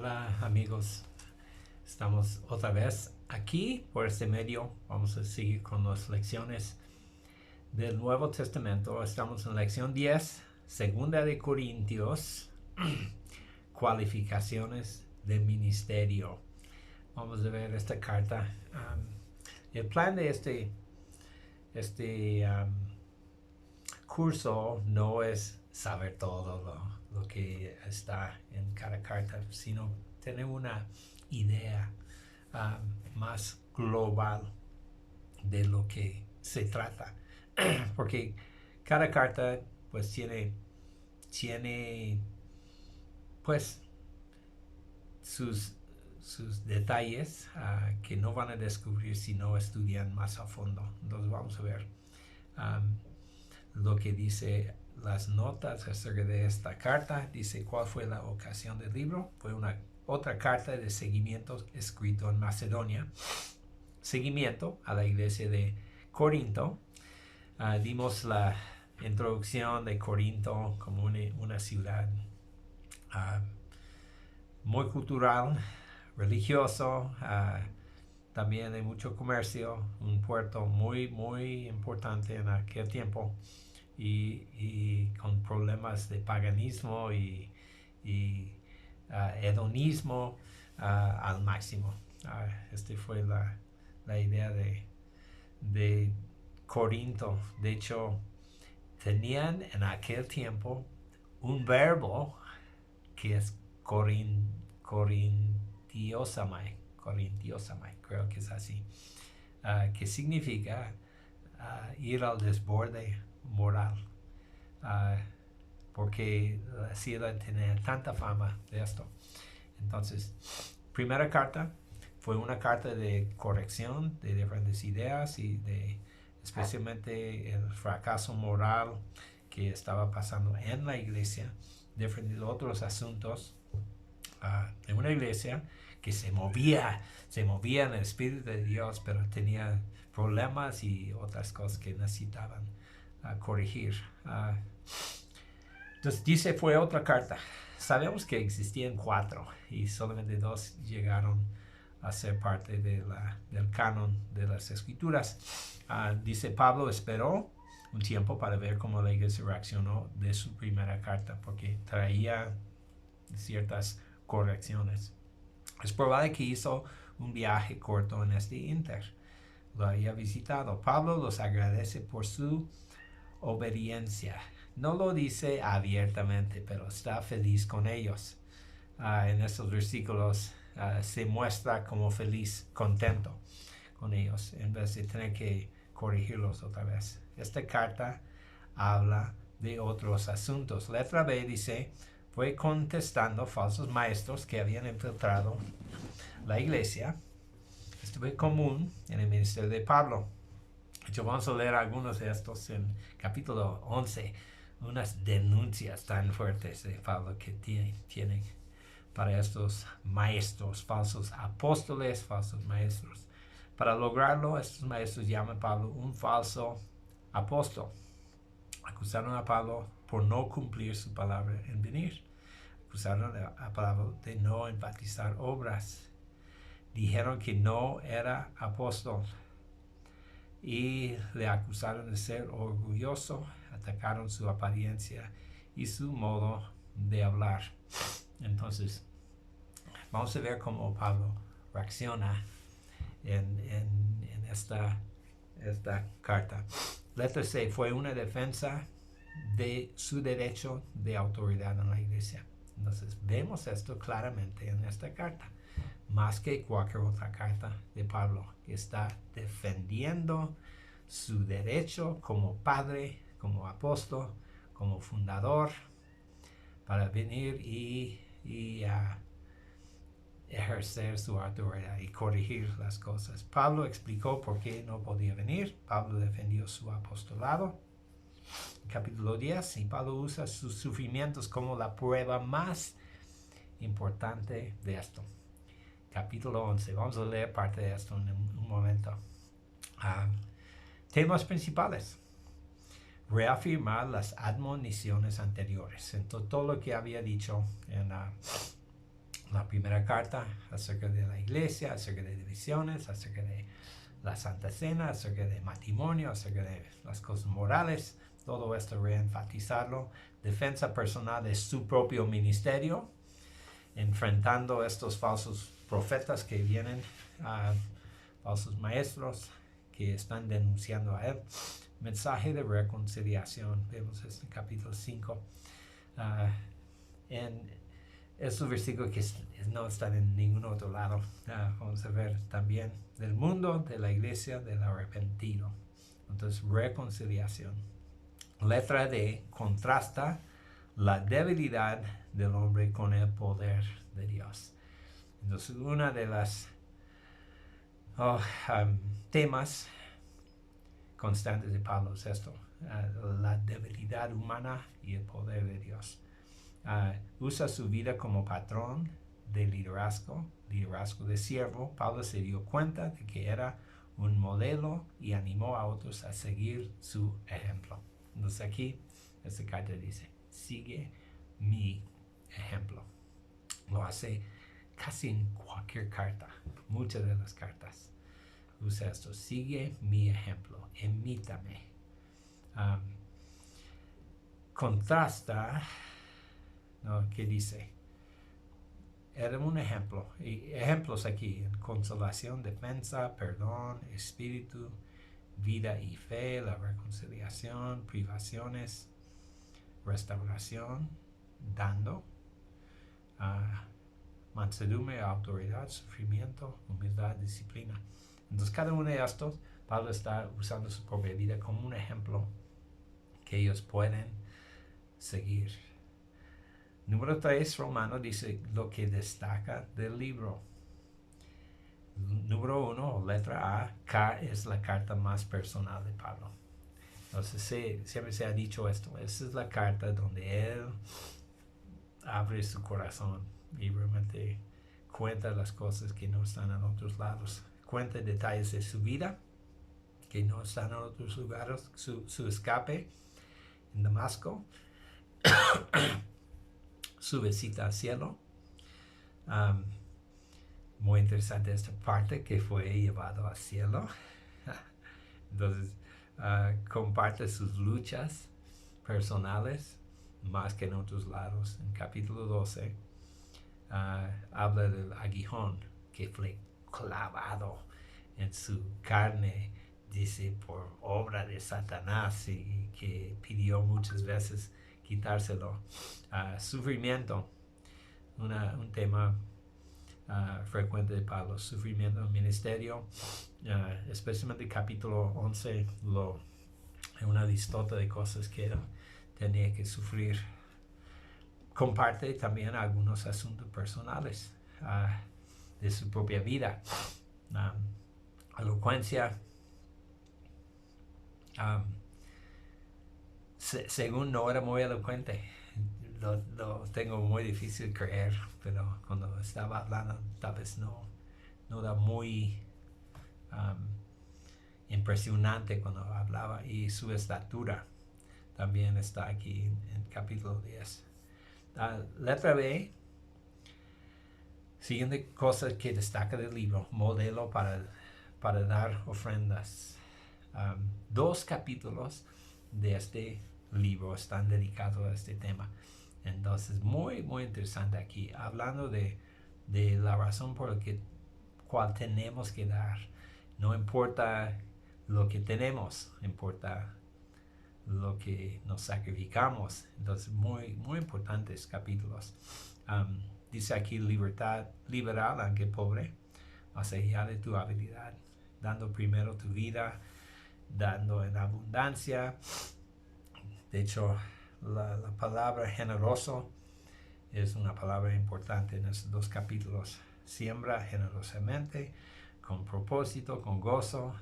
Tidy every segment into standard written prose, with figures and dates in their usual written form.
Hola amigos, estamos otra vez aquí por este medio. Vamos a seguir con las lecciones del Nuevo Testamento. Estamos en lección 10, segunda de Corintios, cualificaciones de ministerio. Vamos a ver esta carta. El plan de este curso no es saber todo lo que está en cada carta, sino tener una idea más global de lo que se trata. Porque cada carta pues tiene pues sus detalles que no van a descubrir si no estudian más a fondo. Entonces vamos a ver lo que dice las notas acerca de esta carta. Dice cuál fue la ocasión del libro. Fue otra carta de seguimiento escrito en Macedonia. Seguimiento a la iglesia de Corinto. Dimos la introducción de Corinto como una ciudad muy cultural, religioso, también hay mucho comercio, un puerto muy importante en aquel tiempo y con problemas de paganismo y hedonismo al máximo. Esta fue la idea de Corinto. De hecho, tenían en aquel tiempo un verbo que es corintiosamai, creo que es así, que significa ir al desborde moral, porque la ciudad tenía tanta fama de esto. Entonces, primera carta fue una carta de corrección de diferentes ideas y de especialmente el fracaso moral que estaba pasando en la iglesia, diferentes otros asuntos de una iglesia que se movía en el Espíritu de Dios, pero tenía problemas y otras cosas que necesitaban corregir. Entonces dice, fue otra carta. Sabemos que existían 4 y solamente 2 llegaron a ser parte del canon de las Escrituras. Dice, Pablo esperó un tiempo para ver cómo la iglesia reaccionó de su primera carta, porque traía ciertas correcciones. Es probable que hizo un viaje corto en este inter. Lo había visitado. Pablo los agradece por su obediencia. No lo dice abiertamente, pero está feliz con ellos. En estos versículos se muestra como feliz, contento con ellos, en vez de tener que corregirlos otra vez. Esta carta habla de otros asuntos. Letra B dice, fue contestando falsos maestros que habían infiltrado la iglesia. Esto fue común en el ministerio de Pablo. De hecho, vamos a leer algunos de estos en capítulo 11, unas denuncias tan fuertes de Pablo que tienen para estos maestros, falsos apóstoles, falsos maestros. Para lograrlo, estos maestros llaman a Pablo un falso apóstol. Acusaron a Pablo por no cumplir su palabra en venir. Acusaron a Pablo de no enfatizar obras. Dijeron que no era apóstol. Y le acusaron de ser orgulloso. Atacaron su apariencia y su modo de hablar. Entonces, vamos a ver cómo Pablo reacciona en esta carta. Letra C, fue una defensa de su derecho de autoridad en la iglesia. Entonces, vemos esto claramente en esta carta, más que cualquier otra carta de Pablo, que está defendiendo su derecho como padre, como apóstol, como fundador, para venir y ejercer su autoridad y corregir las cosas. Pablo explicó por qué no podía venir. Pablo defendió su apostolado. Capítulo 10, y Pablo usa sus sufrimientos como la prueba más importante de esto. Capítulo 11, vamos a leer parte de esto en un momento. Temas principales. Reafirmar las admoniciones anteriores. Entonces, todo lo que había dicho en la primera carta acerca de la iglesia, acerca de divisiones, acerca de la Santa Cena, acerca de matrimonio, acerca de las cosas morales, todo esto reenfatizarlo. Defensa personal de su propio ministerio, enfrentando a estos falsos profetas que vienen, falsos maestros que están denunciando a él. Mensaje de reconciliación, vemos esto en capítulo 5. Estos versículos que no están en ningún otro lado. Vamos a ver también del mundo, de la iglesia, del arrepentido. Entonces, reconciliación. Letra D contrasta la debilidad del hombre con el poder de Dios. Entonces, una de las temas constantes de Pablo es esto, la debilidad humana y el poder de Dios. Usa su vida como patrón de liderazgo de siervo. Pablo se dio cuenta de que era un modelo y animó a otros a seguir su ejemplo. Entonces aquí, esta carta dice, sigue mi ejemplo. Lo hace casi en cualquier carta, muchas de las cartas. Usa esto, sigue mi ejemplo, imítame. Contrasta, ¿no? ¿Qué dice? Era un ejemplo. Y ejemplos aquí, consolación, defensa, perdón, espíritu, vida y fe, la reconciliación, privaciones, restauración, dando, mansedumbre, autoridad, sufrimiento, humildad, disciplina. Entonces cada uno de estos, Pablo está usando su propia vida como un ejemplo que ellos pueden seguir. Número 3, Romano dice lo que destaca del libro. Número 1, letra A, es la carta más personal de Pablo. Entonces siempre se ha dicho esto, esa es la carta donde él abre su corazón y realmente cuenta las cosas que no están en otros lados. Cuenta detalles de su vida que no están en otros lugares, su escape en Damasco, su visita al cielo. Muy interesante esta parte que fue llevado al cielo. Entonces, comparte sus luchas personales más que en otros lados. En capítulo 12, habla del aguijón que fue clavado en su carne, dice, por obra de Satanás, y que pidió muchas veces quitárselo. Sufrimiento, un tema frecuente de Pablo, sufrimiento en el ministerio, especialmente capítulo 11, una listota de cosas que él tenía que sufrir. Comparte también algunos asuntos personales de su propia vida. Elocuencia, según no era muy elocuente. Lo tengo muy difícil creer, pero cuando estaba hablando tal vez no era muy impresionante cuando hablaba, y su estatura también está aquí en capítulo 10. Letra B, siguiente cosa que destaca del libro, modelo para dar ofrendas. 2 capítulos de este libro están dedicados a este tema. Entonces, muy, muy interesante aquí, hablando de la razón por la cual tenemos que dar. No importa lo que tenemos, importa lo que nos sacrificamos. Entonces, muy, muy importantes capítulos. Dice aquí, libertad liberal, aunque pobre, más allá de tu habilidad, dando primero tu vida, dando en abundancia. De hecho, la palabra generoso es una palabra importante en estos 2 capítulos. Siembra generosamente, con propósito, con gozo,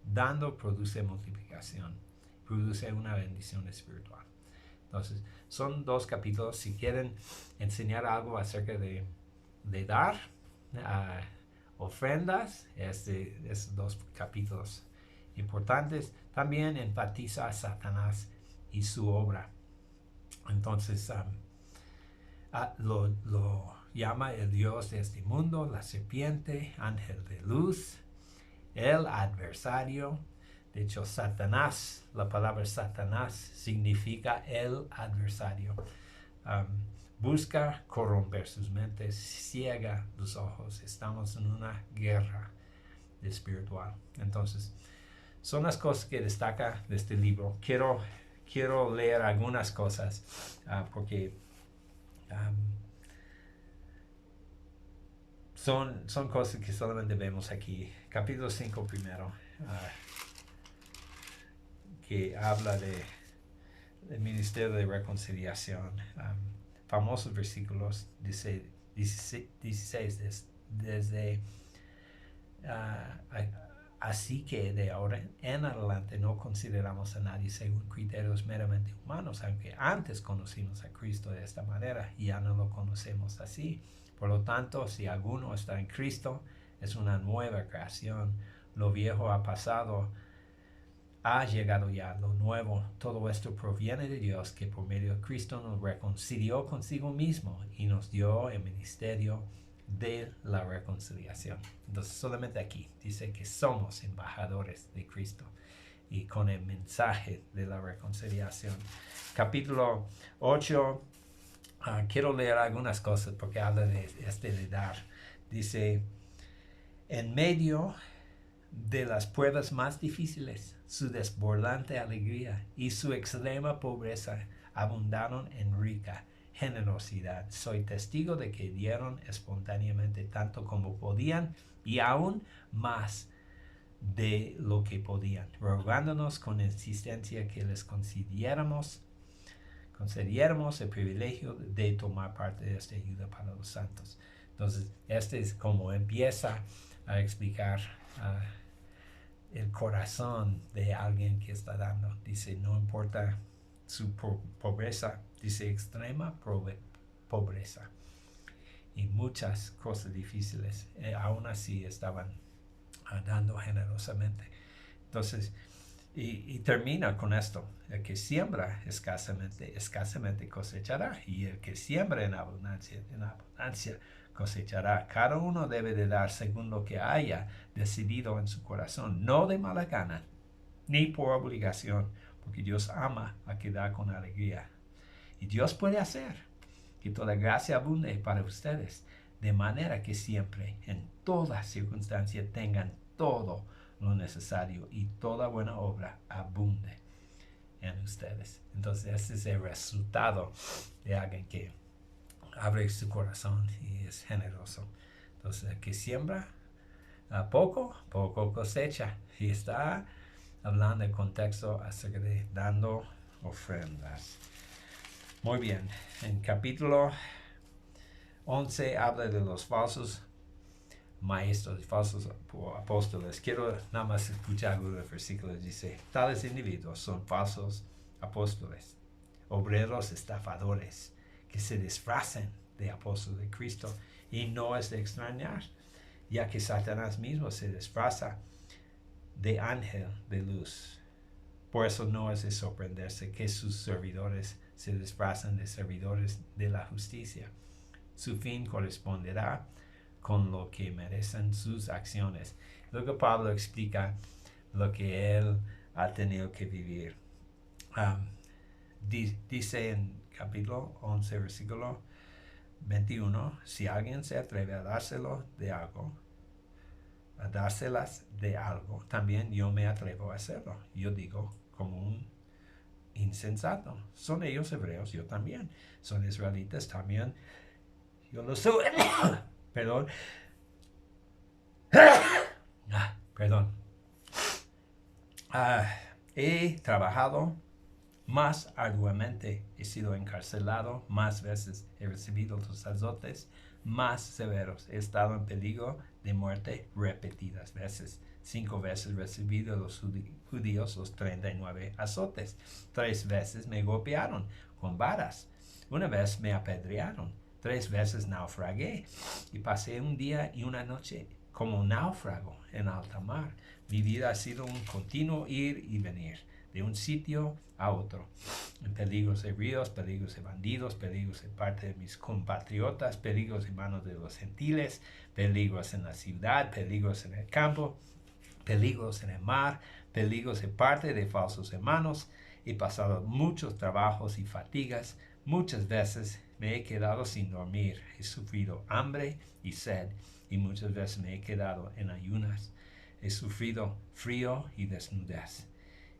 dando produce multiplicación, produce una bendición espiritual. Entonces, son 2 capítulos. Si quieren enseñar algo acerca de dar ofrendas, esos 2 capítulos importantes. También enfatiza a Satanás y su obra. Entonces, llama el Dios de este mundo, la serpiente, ángel de luz, el adversario. De hecho, Satanás, la palabra Satanás significa el adversario. Busca corromper sus mentes, ciega los ojos. Estamos en una guerra espiritual. Entonces, son las cosas que destaca de este libro. Quiero leer algunas cosas porque son cosas que solamente vemos aquí. Capítulo 5 primero, que habla del ministerio de reconciliación. Famosos versículos, dice 16, desde así que de ahora en adelante no consideramos a nadie según criterios meramente humanos, aunque antes conocimos a Cristo de esta manera y ya no lo conocemos así. Por lo tanto, si alguno está en Cristo, es una nueva creación. Lo viejo ha pasado, ha llegado ya lo nuevo. Todo esto proviene de Dios, que por medio de Cristo nos reconcilió consigo mismo y nos dio el ministerio de la reconciliación. Entonces, solamente aquí dice que somos embajadores de Cristo y con el mensaje de la reconciliación. Capítulo 8, quiero leer algunas cosas porque habla de dar. Dice, en medio de las pruebas más difíciles, su desbordante alegría y su extrema pobreza abundaron en rica generosidad. Soy testigo de que dieron espontáneamente tanto como podían y aún más de lo que podían, rogándonos con insistencia que les concediéramos el privilegio de tomar parte de esta ayuda para los santos. Entonces, este es como empieza a explicar el corazón de alguien que está dando. Dice, no importa su pobreza, dice extrema pobreza y muchas cosas difíciles, aún así estaban dando generosamente. Entonces, y termina con esto: el que siembra escasamente cosechará, y el que siembra en abundancia cosechará. Cada uno debe de dar según lo que haya decidido en su corazón, no de mala gana, ni por obligación, porque Dios ama a que da con alegría. Y Dios puede hacer que toda gracia abunde para ustedes, de manera que siempre, en toda circunstancia, tengan todo lo necesario y toda buena obra abunde en ustedes. Entonces, este es el resultado de alguien que abre su corazón y es generoso. Entonces, el que siembra poco cosecha. Y está hablando del contexto acerca de dando ofrendas. Muy bien, en capítulo 11 habla de los falsos maestros, falsos apóstoles. Quiero nada más escuchar algunos versículos. Dice, tales individuos son falsos apóstoles, obreros estafadores, que se disfrazan de apóstoles de Cristo. Y no es de extrañar, ya que Satanás mismo se disfraza de ángel de luz. Por eso no es de sorprenderse que sus servidores se disfrazan de servidores de la justicia. Su fin corresponderá con lo que merecen sus acciones. Luego Pablo explica lo que él ha tenido que vivir. Dice en capítulo 11, versículo 21, si alguien se atreve a dárselas de algo, también yo me atrevo a hacerlo. Yo digo como un insensato. Son ellos hebreos, yo también. Son israelitas también, yo lo soy. Perdón. Perdón. He trabajado más arduamente, he sido encarcelado más veces, he recibido los azotes más severos, he estado en peligro de muerte repetidas veces. 5 veces recibido de los judíos los 39 azotes. 3 veces me golpearon con varas. 1 vez me apedrearon. 3 veces naufragué y pasé un día y una noche como náufrago en alta mar. Mi vida ha sido un continuo ir y venir de un sitio a otro. En peligros de ríos, peligros de bandidos, peligros de parte de mis compatriotas, peligros en manos de los gentiles, peligros en la ciudad, peligros en el campo, peligros en el mar, peligros de parte de falsos hermanos. He pasado muchos trabajos y fatigas. Muchas veces me he quedado sin dormir. He sufrido hambre y sed, y muchas veces me he quedado en ayunas. He sufrido frío y desnudez.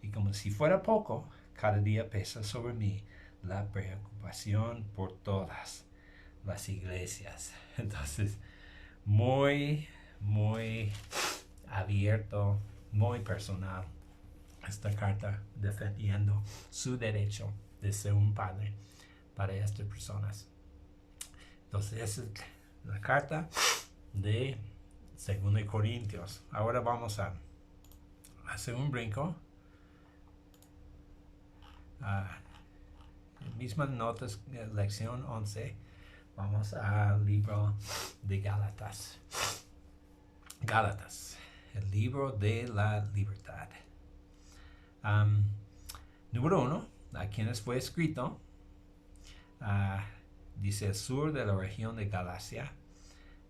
Y como si fuera poco, cada día pesa sobre mí la preocupación por todas las iglesias. Entonces, muy abierto, muy personal, esta carta defendiendo su derecho de ser un padre para estas personas. Entonces, esa es la carta de 2 Corintios. Ahora vamos a hacer un brinco. Mismas notas, lección 11. Vamos al libro de Gálatas. Gálatas, el libro de la libertad. Número 1, a quienes fue escrito, dice el sur de la región de Galacia,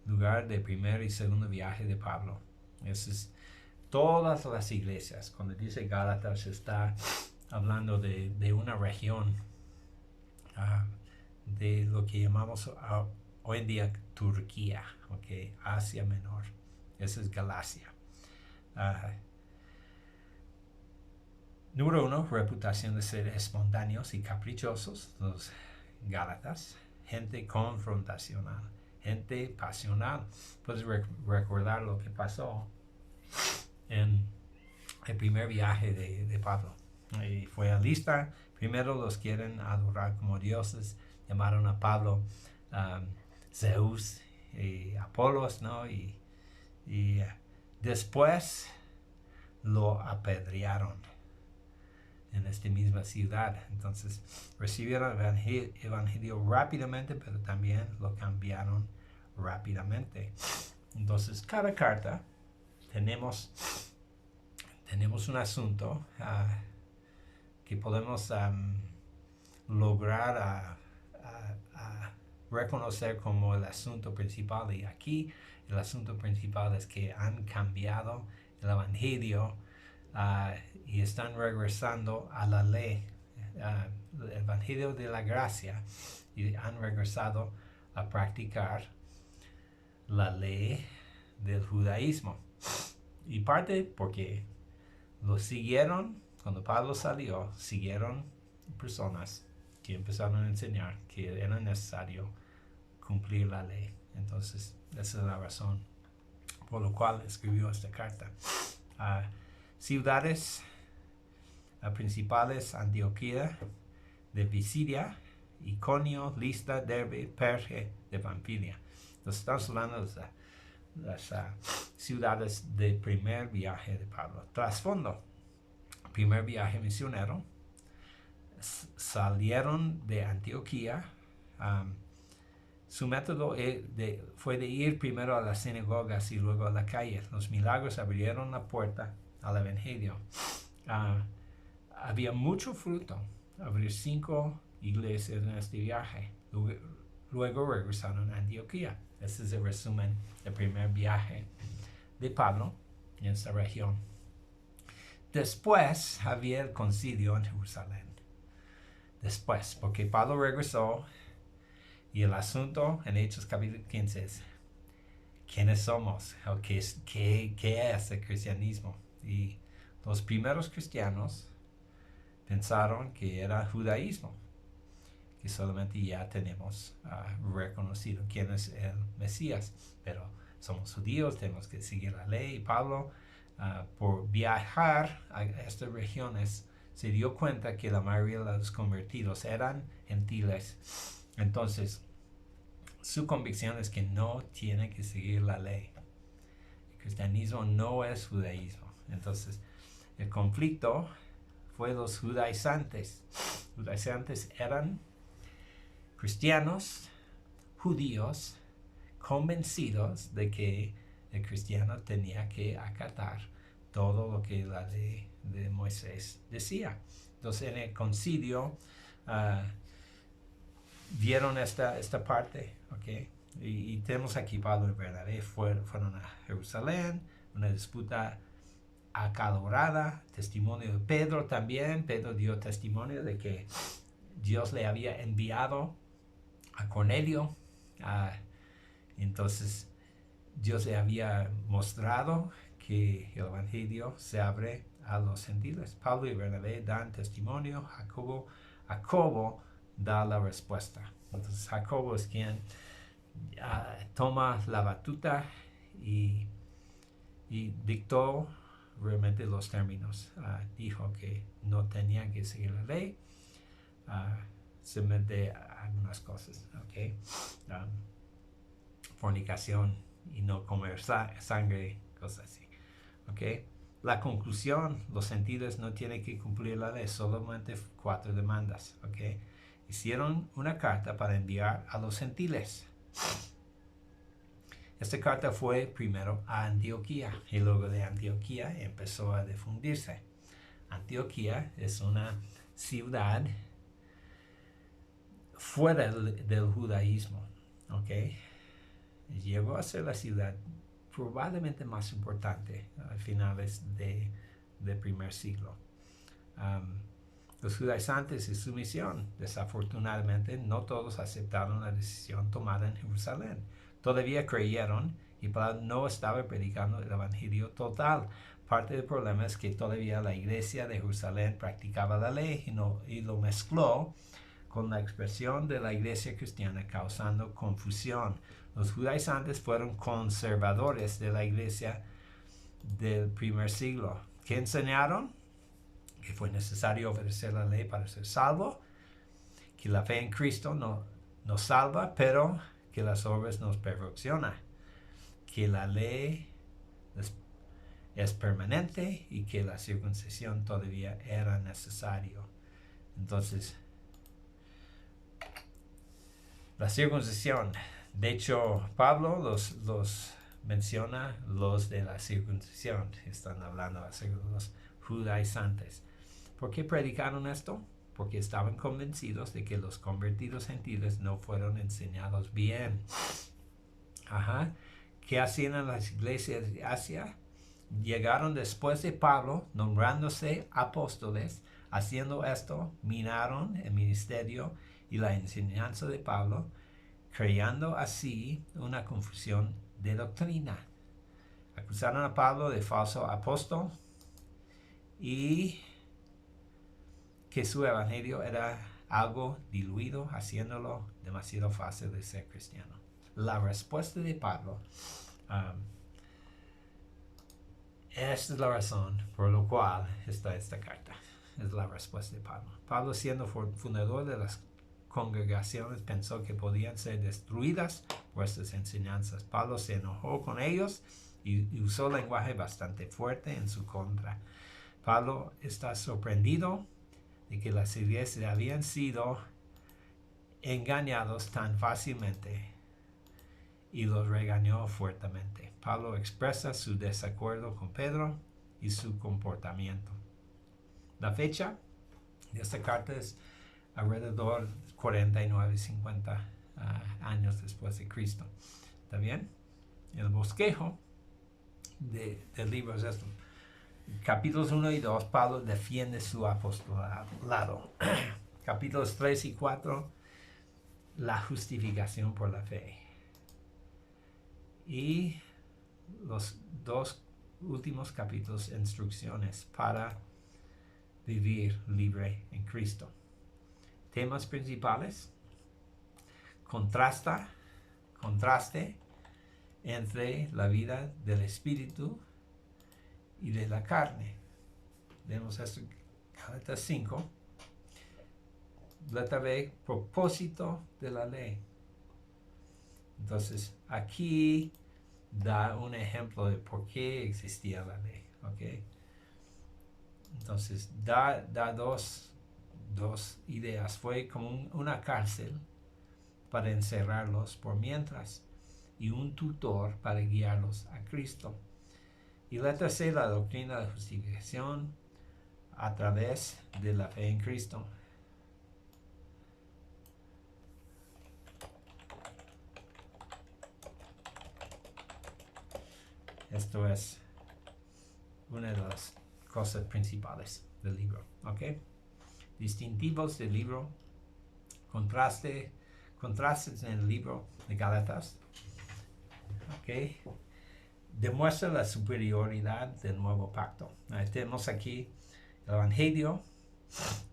lugar de primer y segundo viaje de Pablo. Eso es todas las iglesias. Cuando dice Gálatas está hablando de una región de lo que llamamos hoy en día Turquía, okay, Asia Menor. Esa es Galacia. Número 1, reputación de ser espontáneos y caprichosos, los Gálatas. Gente confrontacional, gente pasional. Puedes recordar lo que pasó en el primer viaje de Pablo. Y fue a Listra. Primero los quieren adorar como dioses. Llamaron a Pablo Zeus y Apolos, ¿no? Y después lo apedrearon en esta misma ciudad. Entonces recibieron el evangelio rápidamente, pero también lo cambiaron rápidamente. Entonces cada carta tenemos un asunto que podemos lograr reconocer como el asunto principal. Y aquí el asunto principal es que han cambiado el evangelio y están regresando a la ley, el evangelio de la gracia, y han regresado a practicar la ley del judaísmo. Y parte porque lo siguieron, cuando Pablo salió, siguieron personas que empezaron a enseñar que era necesario cumplir la ley. Entonces, esa es la razón por la cual escribió esta carta. Ciudades principales: Antioquía de Pisidia, Iconio, Listra, Derbe, Perge de Pamfilia. Entonces estamos hablando de las ciudades del primer viaje de Pablo. Trasfondo: primer viaje misionero. Salieron de Antioquía. Su método fue de ir primero a las sinagogas y luego a la calle. Los milagros abrieron la puerta al evangelio. Había mucho fruto. Abrir 5 iglesias en este viaje. Luego regresaron a Antioquía. Ese es el resumen del primer viaje de Pablo en esta región. Después había el concilio en Jerusalén. Después, porque Pablo regresó y el asunto en Hechos capítulo 15 es ¿quiénes somos? ¿Qué es el cristianismo? Y los primeros cristianos pensaron que era judaísmo, que solamente ya tenemos reconocido quién es el Mesías, pero somos judíos, tenemos que seguir la ley. Y Pablo, por viajar a estas regiones, se dio cuenta que la mayoría de los convertidos eran gentiles. Entonces, su convicción es que no tienen que seguir la ley. El cristianismo no es judaísmo. Entonces, el conflicto fue los judaizantes. Judaizantes eran cristianos, judíos, convencidos de que el cristiano tenía que acatar todo lo que la ley de Moisés decía. Entonces en el concilio vieron esta parte, ¿ok? Y tenemos aquí Pablo y Bernabé fueron a Jerusalén, una disputa acalorada, testimonio de Pedro también. Pedro dio testimonio de que Dios le había enviado a Cornelio. Entonces Dios le había mostrado que el Evangelio se abre a los gentiles. Pablo y Bernabé dan testimonio. Jacobo da la respuesta. Entonces Jacobo es quien toma la batuta y dictó realmente los términos. Dijo que no tenían que seguir la ley, simplemente algunas cosas, ¿ok? Fornicación y no comer sangre, cosas así, ¿ok? La conclusión, los gentiles no tienen que cumplir la ley, solamente 4 demandas, ¿ok? Hicieron una carta para enviar a los gentiles. Esta carta fue primero a Antioquía y luego de Antioquía empezó a difundirse. Antioquía es una ciudad fuera del judaísmo, ¿ok? Llegó a ser la ciudad probablemente más importante a finales del primer siglo. Los judaizantes y su misión, desafortunadamente, no todos aceptaron la decisión tomada en Jerusalén. Todavía creyeron y Pablo no estaba predicando el evangelio total. Parte del problema es que todavía la iglesia de Jerusalén practicaba la ley y lo mezcló con la expresión de la iglesia cristiana, causando confusión. Los judaizantes fueron conservadores de la iglesia del primer siglo. ¿Qué enseñaron? Que fue necesario obedecer la ley para ser salvo, que la fe en Cristo nos salva, pero que las obras nos perfeccionan, que la ley es permanente y que la circuncisión todavía era necesario. Entonces, la circuncisión, de hecho, Pablo los menciona los de la circuncisión, están hablando acerca de los judaizantes. ¿Por qué predicaron esto? Porque estaban convencidos de que los convertidos gentiles no fueron enseñados bien. ¿Qué hacían en las iglesias de Asia? Llegaron después de Pablo, nombrándose apóstoles. Haciendo esto, minaron el ministerio y la enseñanza de Pablo, creando así una confusión de doctrina. Acusaron a Pablo de falso apóstol y que su evangelio era algo diluido, haciéndolo demasiado fácil de ser cristiano. La respuesta de Pablo, esta es la razón por la cual está esta carta. Es la respuesta de Pablo. Pablo, siendo fundador de las congregaciones, pensó que podían ser destruidas por estas enseñanzas. Pablo se enojó con ellos y usó lenguaje bastante fuerte en su contra. Pablo está sorprendido de que las iglesias habían sido engañados tan fácilmente y los regañó fuertemente. Pablo expresa su desacuerdo con Pedro y su comportamiento. La fecha de esta carta es alrededor de 49, 50 años después de Cristo. ¿Está bien? El bosquejo del libro es esto. Capítulos 1 y 2, Pablo defiende su apostolado. Capítulos 3 y 4, la justificación por la fe. Y los 2 últimos capítulos, instrucciones para vivir libre en Cristo. Temas principales: contraste entre la vida del Espíritu y de la carne. Vemos esto en Gálatas 5. Letra B, propósito de la ley. Entonces, aquí da un ejemplo de por qué existía la ley. ¿Okay? Entonces, da dos ideas. Fue como una cárcel para encerrarlos por mientras y un tutor para guiarlos a Cristo. Y letra C, la doctrina de justificación a través de la fe en Cristo. Esto es una de las cosas principales del libro, ¿ok? Distintivos del libro, contrastes en el libro de Gálatas, ¿ok? Demuestra la superioridad del nuevo pacto. Tenemos aquí el Evangelio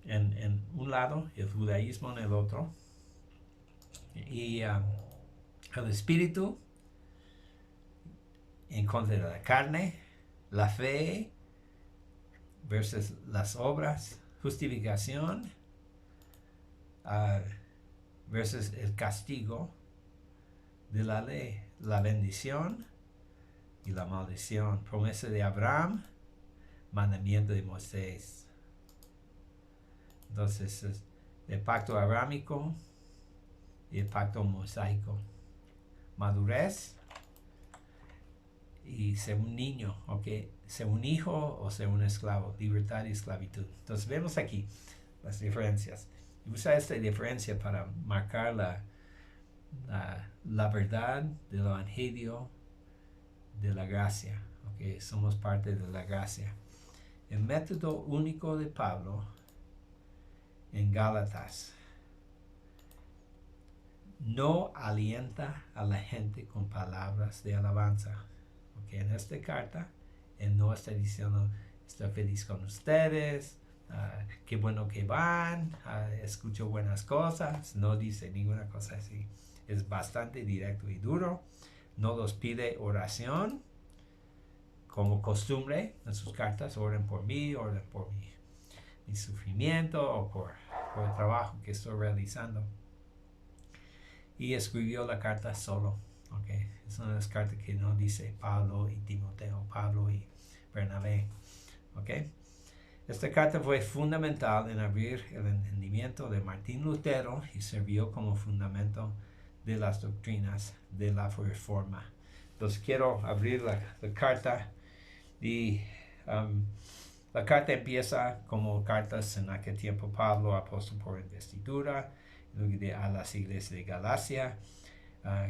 en un lado, el judaísmo en el otro, y el Espíritu en contra de la carne, la fe versus las obras, justificación versus el castigo de la ley, la bendición y la maldición, promesa de Abraham, mandamiento de Moisés. Entonces, el pacto abrahámico y el pacto mosaico. Madurez y ser un niño, ¿ok? Ser un hijo o ser un esclavo, libertad y esclavitud. Entonces vemos aquí las diferencias. Usa esta diferencia para marcar la verdad del Evangelio de la gracia, ¿ok? Somos parte de la gracia. El método único de Pablo en Gálatas no alienta a la gente con palabras de alabanza. Okay, en esta carta, él no está diciendo, estoy feliz con ustedes, qué bueno que van, escucho buenas cosas. No dice ninguna cosa así. Es bastante directo y duro. No los pide oración, como costumbre en sus cartas. Oren por mí, oren por mi sufrimiento o por el trabajo que estoy realizando. Y escribió la carta solo. Okay. Es una de las cartas que no dice Pablo y Timoteo, Pablo y Bernabé. Okay. Esta carta fue fundamental en abrir el entendimiento de Martín Lutero y sirvió como fundamento de las doctrinas de la Reforma. Entonces quiero abrir la carta y la carta empieza como cartas en aquel tiempo. Pablo, apóstol por investidura, a las iglesias de Galacia.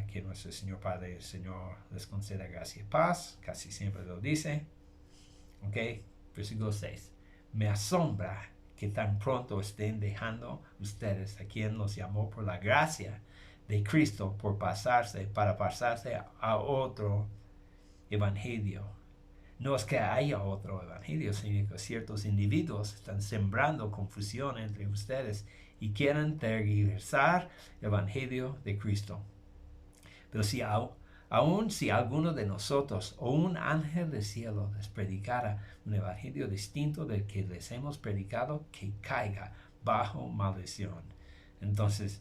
Que nuestro Señor Padre y el Señor les conceda gracia y paz. Casi siempre lo dice. Ok, versículo 6. Me asombra que tan pronto estén dejando ustedes a quien los llamó por la gracia de Cristo para pasarse a otro evangelio. No es que haya otro evangelio, sino que ciertos individuos están sembrando confusión entre ustedes y quieren tergiversar el evangelio de Cristo. Pero aun si alguno de nosotros o un ángel del cielo les predicara un evangelio distinto del que les hemos predicado, que caiga bajo maldición. Entonces,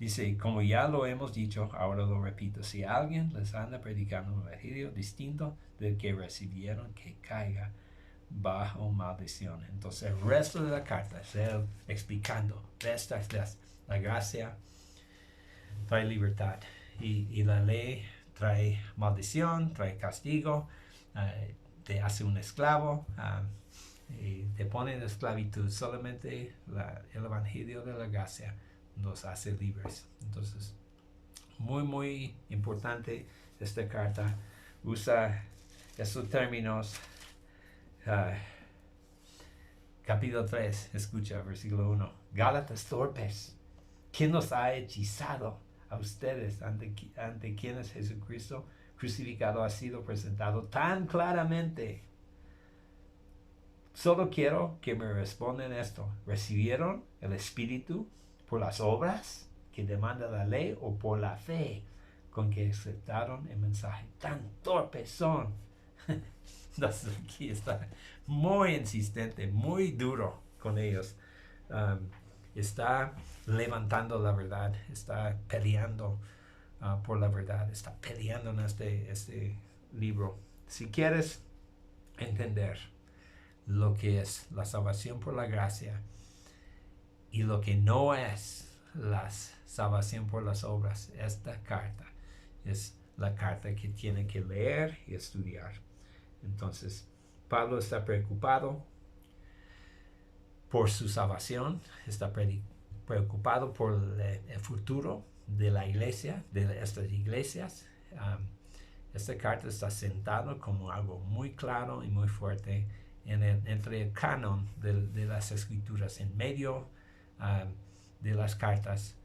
dice, como ya lo hemos dicho, ahora lo repito, si alguien les anda predicando un evangelio distinto del que recibieron, que caiga bajo maldición. Entonces, el resto de la carta es él explicando, esta es la gracia trae libertad y la ley trae maldición, trae castigo, te hace un esclavo y te pone en esclavitud. Solamente el evangelio de la gracia nos hace libres. Entonces, muy importante esta carta. Usa estos términos. Capítulo 3, escucha, versículo 1. Gálatas torpes, ¿quién nos ha hechizado a ustedes ante quienes Jesucristo crucificado ha sido presentado tan claramente? Solo quiero que me respondan esto. ¿Recibieron el Espíritu por las obras que demanda la ley o por la fe con que aceptaron el mensaje? Tan torpes son. Entonces aquí está muy insistente, muy duro con ellos. Está levantando la verdad, está peleando por la verdad, está peleando en este libro. Si quieres entender lo que es la salvación por la gracia y lo que no es la salvación por las obras, esta carta es la carta que tiene que leer y estudiar. Entonces, Pablo está preocupado por su salvación, está preocupado por el futuro de la iglesia, de estas iglesias. Esta carta está sentada como algo muy claro y muy fuerte entre el canon de las escrituras. En medio de las cartas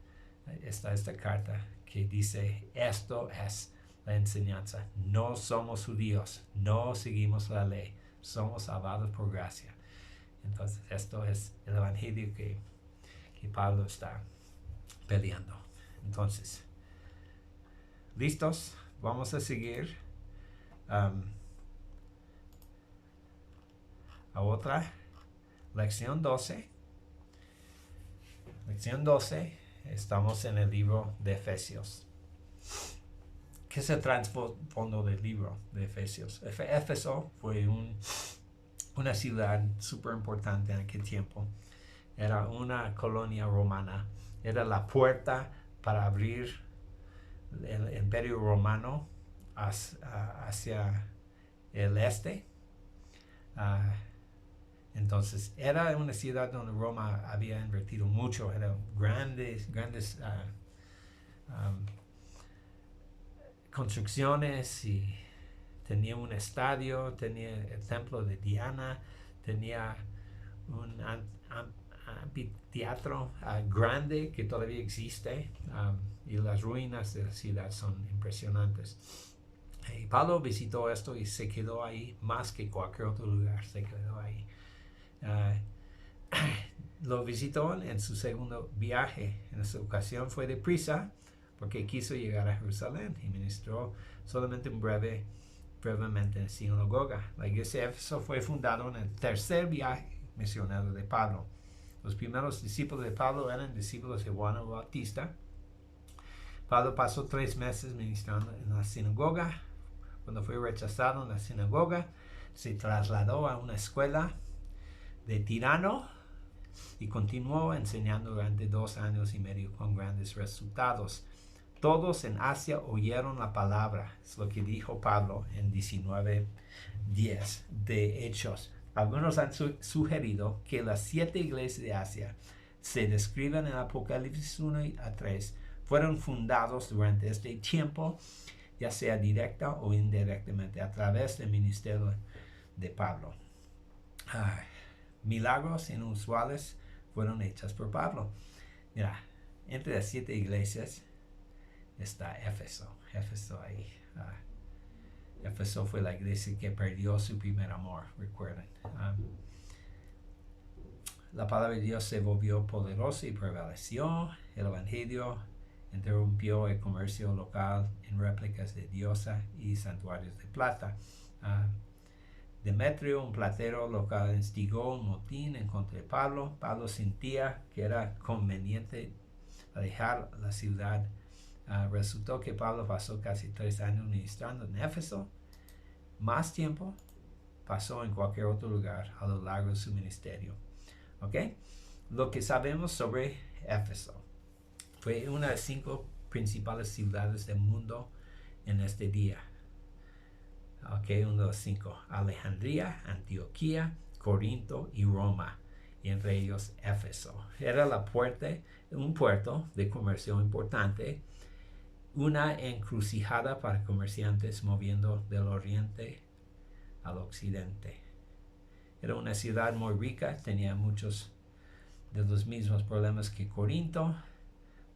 está esta carta que dice: esto es la enseñanza. No somos judíos, no seguimos la ley, somos salvados por gracia. Entonces esto es el evangelio que Pablo está peleando. Entonces, ¿listos? Vamos a seguir a otra. Lección 12. Lección 12. Estamos en el libro de Efesios. ¿Qué es el trasfondo del libro de Efesios? Éfeso fue una ciudad súper importante en aquel tiempo. Era una colonia romana. Era la puerta para abrir el imperio romano hacia el este. Entonces era una ciudad donde Roma había invertido mucho. Eran grandes construcciones, y tenía un estadio, tenía el templo de Diana, tenía un anfiteatro grande que todavía existe, y las ruinas de la ciudad son impresionantes. Y Pablo visitó esto y se quedó ahí más que cualquier otro lugar, se quedó ahí. Lo visitó en su segundo viaje. En esta ocasión fue deprisa porque quiso llegar a Jerusalén y ministró solamente brevemente en la sinagoga. La iglesia de Éfeso fue fundada en el tercer viaje misionero de Pablo. Los primeros discípulos de Pablo eran discípulos de Juan el Bautista. Pablo pasó 3 meses ministrando en la sinagoga. Cuando fue rechazado en la sinagoga, se trasladó a una escuela de Tirano y continuó enseñando durante 2 años y medio con grandes resultados. Todos en Asia oyeron la palabra, es lo que dijo Pablo en 19:10 de Hechos. Algunos han sugerido que las 7 iglesias de Asia se describen en Apocalipsis 1-3 fueron fundados durante este tiempo, ya sea directa o indirectamente, a través del ministerio de Pablo. Milagros inusuales fueron hechos por Pablo. Mira, entre las 7 iglesias está Éfeso. Éfeso ahí. Éfeso fue la iglesia que perdió su primer amor, recuerden. La palabra de Dios se volvió poderosa y prevaleció. El evangelio interrumpió el comercio local en réplicas de diosa y santuarios de plata. Demetrio, un platero local, instigó un motín en contra de Pablo. Pablo sentía que era conveniente dejar la ciudad. Resultó que Pablo pasó casi 3 años ministrando en Éfeso. Más tiempo pasó en cualquier otro lugar a lo largo de su ministerio. ¿Ok? Lo que sabemos sobre Éfeso. Fue una de las 5 principales ciudades del mundo en este día. Ok, 1 de los 5. Alejandría, Antioquía, Corinto y Roma. Y entre ellos Éfeso. Era un puerto de comercio importante. Una encrucijada para comerciantes moviendo del oriente al occidente. Era una ciudad muy rica, tenía muchos de los mismos problemas que Corinto.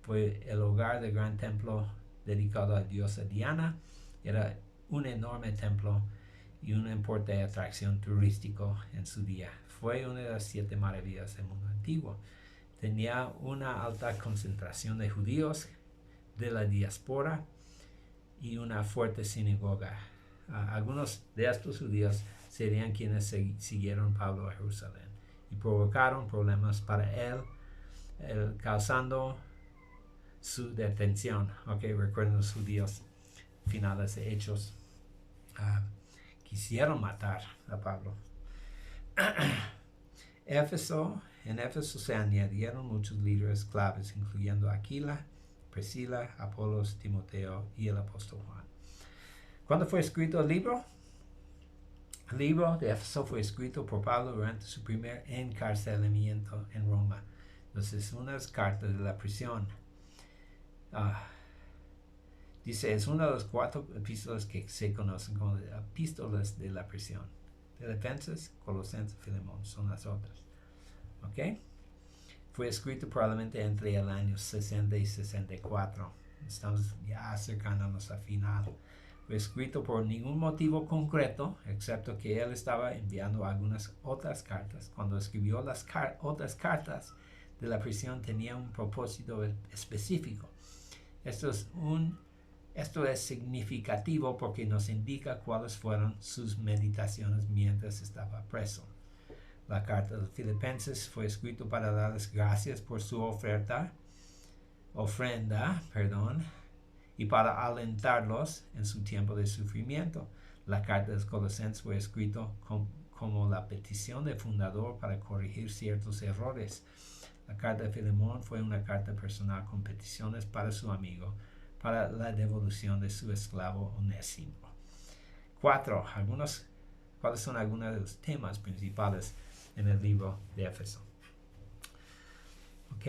Fue el hogar del gran templo dedicado a la diosa Diana. Era un enorme templo y una importante atracción turística en su día. Fue una de las 7 maravillas del mundo antiguo. Tenía una alta concentración de judíos de la diáspora y una fuerte sinagoga. Algunos de estos judíos serían quienes siguieron a Pablo a Jerusalén y provocaron problemas para él, causando su detención. Recuerden, los judíos finales de Hechos quisieron matar a Pablo. En Éfeso se añadieron muchos líderes claves, incluyendo Aquila, Priscila, Apolos, Timoteo y el apóstol Juan. ¿Cuándo fue escrito el libro? El libro de Éfeso fue escrito por Pablo durante su primer encarcelamiento en Roma. Entonces, unas cartas de la prisión. Dice, es una de las 4 epístolas que se conocen como epístolas de la prisión. Filipenses, Colosenses, Filemón, son las otras. ¿Ok? Fue escrito probablemente entre el año 60 y 64. Estamos ya acercándonos al final. Fue escrito por ningún motivo concreto, excepto que él estaba enviando algunas otras cartas. Cuando escribió las otras cartas de la prisión tenía un propósito específico. Esto es significativo porque nos indica cuáles fueron sus meditaciones mientras estaba preso. La carta de Filipenses fue escrita para darles gracias por su ofrenda, y para alentarlos en su tiempo de sufrimiento. La carta de Colosenses fue escrita como la petición del fundador para corregir ciertos errores. La carta de Filemón fue una carta personal con peticiones para su amigo, para la devolución de su esclavo Onésimo. 4. ¿Cuáles son algunos de los temas principales en el libro de Éfeso? Ok.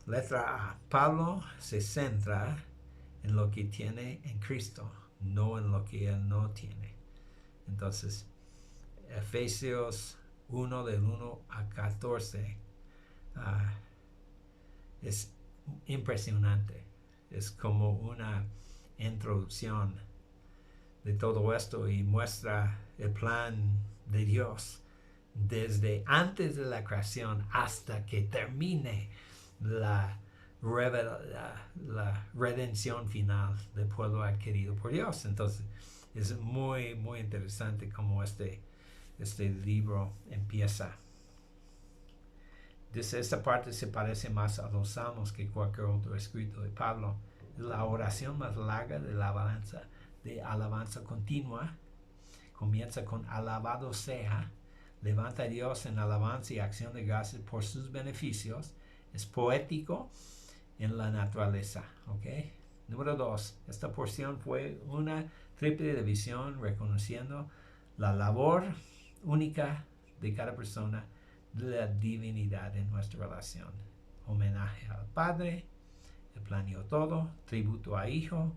Letra A. Pablo se centra en lo que tiene en Cristo, no en lo que él no tiene. Entonces, Efesios 1 del 1 a 14 es impresionante. Es como una introducción de todo esto y muestra el plan de Dios desde antes de la creación hasta que termine la redención final del pueblo adquirido por Dios. Entonces es muy muy interesante cómo este libro empieza. Dice, esta parte se parece más a los salmos que cualquier otro escrito de Pablo. La oración más larga de alabanza continua comienza con alabado sea. Levanta a Dios en alabanza y acción de gracias por sus beneficios. Es poético en la naturaleza. ¿Okay? Número 2. Esta porción fue una triple división reconociendo la labor única de cada persona, de la divinidad en nuestra relación. Homenaje al Padre, Él planeó todo, tributo a Hijo,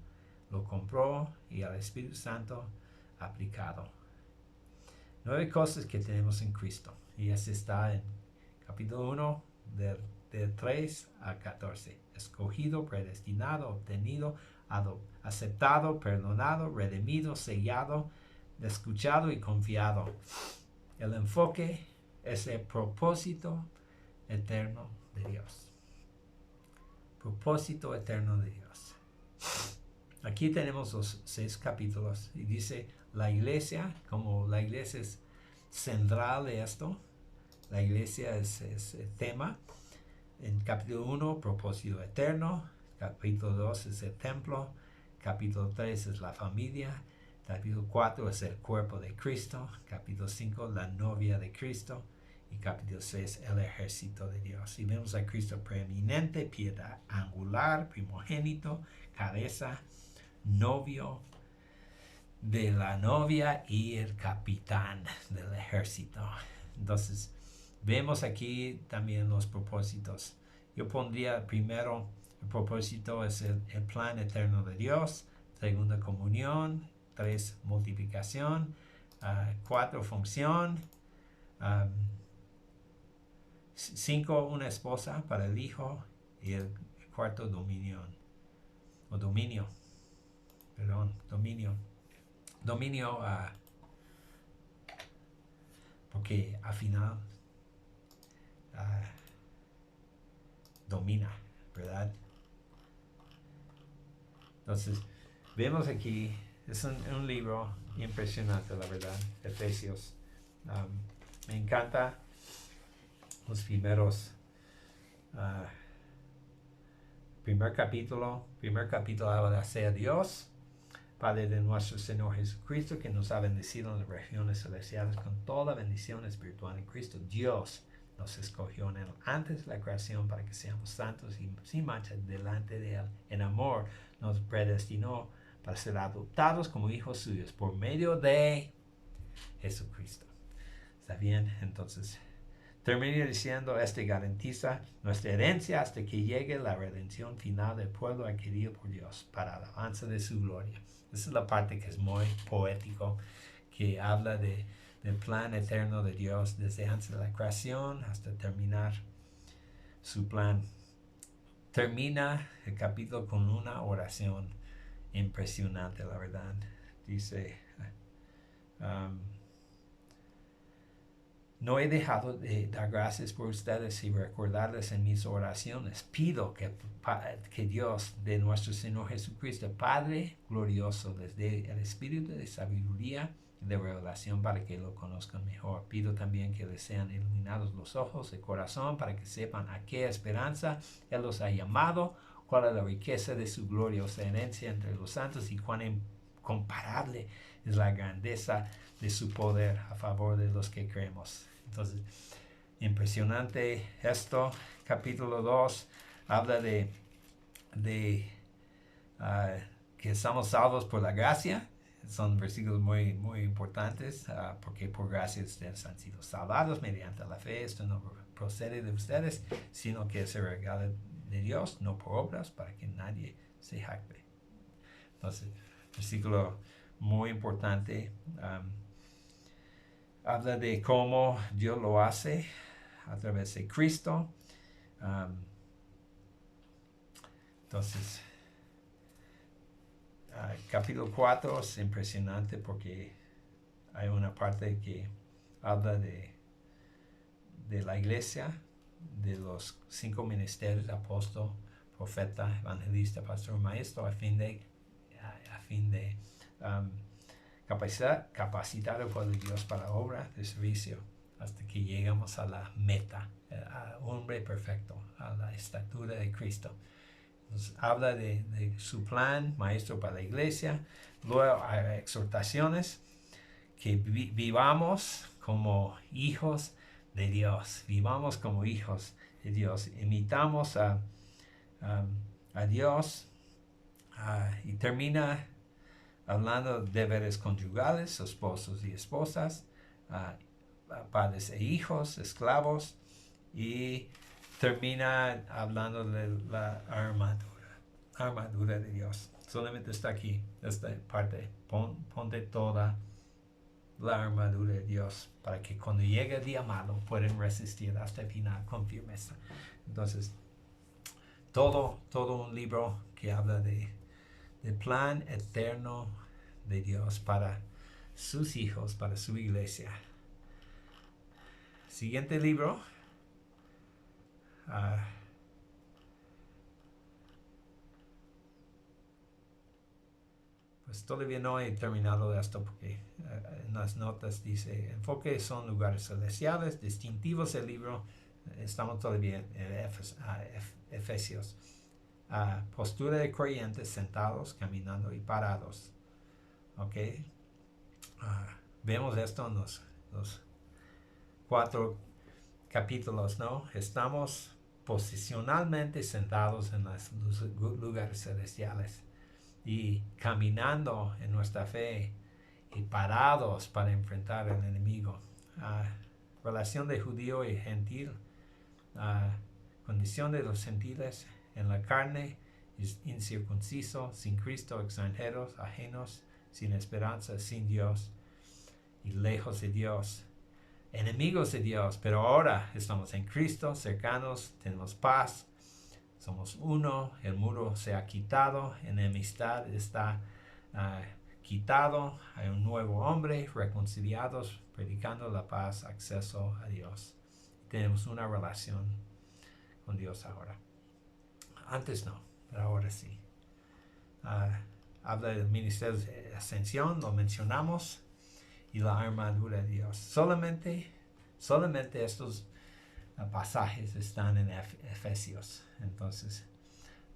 lo compró, y al Espíritu Santo aplicado. 9 cosas que tenemos en Cristo. Y eso está en capítulo 1 del 3 al 14. Escogido, predestinado, obtenido, aceptado, perdonado, redimido, sellado, escuchado y confiado. El enfoque es el propósito eterno de Dios. Propósito eterno de Dios. Aquí tenemos los 6 capítulos y dice la iglesia, como la iglesia es central de esto, la iglesia es el tema. En capítulo 1, propósito eterno. Capítulo 2 es el templo. Capítulo 3 es la familia. Capítulo 4 es el cuerpo de Cristo. Capítulo 5, la novia de Cristo. Y capítulo 6, el ejército de Dios. Y vemos a Cristo preeminente, piedra angular, primogénito, cabeza, novio de la novia y el capitán del ejército. Entonces, vemos aquí también los propósitos. Yo pondría primero, el propósito es el plan eterno de Dios. Segunda, comunión. 3, multiplicación. 4, función. 5, una esposa para el hijo. Y el cuarto, dominio. Dominio, porque al final domina, ¿verdad? Entonces, vemos aquí, es un libro impresionante, la verdad, Efesios. Me encanta los primeros, primer capítulo habla de hacer Dios, Padre de nuestro Señor Jesucristo, que nos ha bendecido en las regiones celestiales con toda bendición espiritual en Cristo. Dios nos escogió en Él antes de la creación para que seamos santos y sin mancha delante de Él. En amor nos predestinó para ser adoptados como hijos suyos por medio de Jesucristo. ¿Está bien? Entonces, termino diciendo, este garantiza nuestra herencia hasta que llegue la redención final del pueblo adquirido por Dios para alabanza de su gloria. Esa es la parte que es muy poético, que habla del plan eterno de Dios desde antes de la creación hasta terminar su plan. Termina el capítulo con una oración impresionante, la verdad. Dice, no he dejado de dar gracias por ustedes y recordarles en mis oraciones. Pido que Dios de nuestro Señor Jesucristo, Padre glorioso, les dé el espíritu de sabiduría y de revelación para que lo conozcan mejor. Pido también que les sean iluminados los ojos, el corazón, para que sepan a qué esperanza Él los ha llamado, cuál es la riqueza de su gloriosa herencia entre los santos y cuán incomparable es la grandeza de su poder a favor de los que creemos. Entonces, impresionante esto. Capítulo 2 habla de que estamos salvos por la gracia. Son versículos muy, muy importantes, porque por gracia ustedes han sido salvados mediante la fe. Esto no procede de ustedes, sino que es el regalo de Dios, no por obras, para que nadie se jacte. Entonces, versículo muy importante. Habla de cómo Dios lo hace a través de Cristo. Entonces, capítulo 4 es impresionante porque hay una parte que habla de la iglesia, de los 5 ministerios: apóstol, profeta, evangelista, pastor, maestro, a fin de capacitar al pueblo de Dios para la obra de servicio hasta que llegamos a la meta, al hombre perfecto, a la estatura de Cristo. Entonces, habla de su plan maestro para la iglesia. Luego hay exhortaciones que vivamos como hijos de Dios. Vivamos como hijos de Dios. Imitamos a Dios. Y termina hablando de deberes conyugales, esposos y esposas, padres e hijos, esclavos, y termina hablando de la armadura de Dios. Solamente está aquí, esta parte. Ponte toda la armadura de Dios para que cuando llegue el día malo puedan resistir hasta el final con firmeza. Entonces, todo un libro que habla del plan eterno de Dios para sus hijos, para su iglesia. Siguiente libro. Pues todavía no he terminado esto porque en las notas dice: enfoque son lugares celestiales, distintivos del libro. Estamos todavía en Efesios. Postura de creyentes sentados, caminando y parados. ¿Ok? Vemos esto en los 4 capítulos, ¿no? Estamos posicionalmente sentados en los lugares celestiales y caminando en nuestra fe y parados para enfrentar al enemigo. Relación de judío y gentil. Condición de los gentiles en la carne, incircunciso, sin Cristo, extranjeros, ajenos, sin esperanza, sin Dios y lejos de Dios, enemigos de Dios. Pero ahora estamos en Cristo, cercanos, tenemos paz, somos uno, el muro se ha quitado, enemistad está quitado, hay un nuevo hombre, reconciliados, predicando la paz, acceso a Dios. Tenemos una relación con Dios ahora. Antes no, pero ahora sí. Habla del ministerio de ascensión, lo mencionamos, y la armadura de Dios. Solamente estos pasajes están en Efesios. Entonces,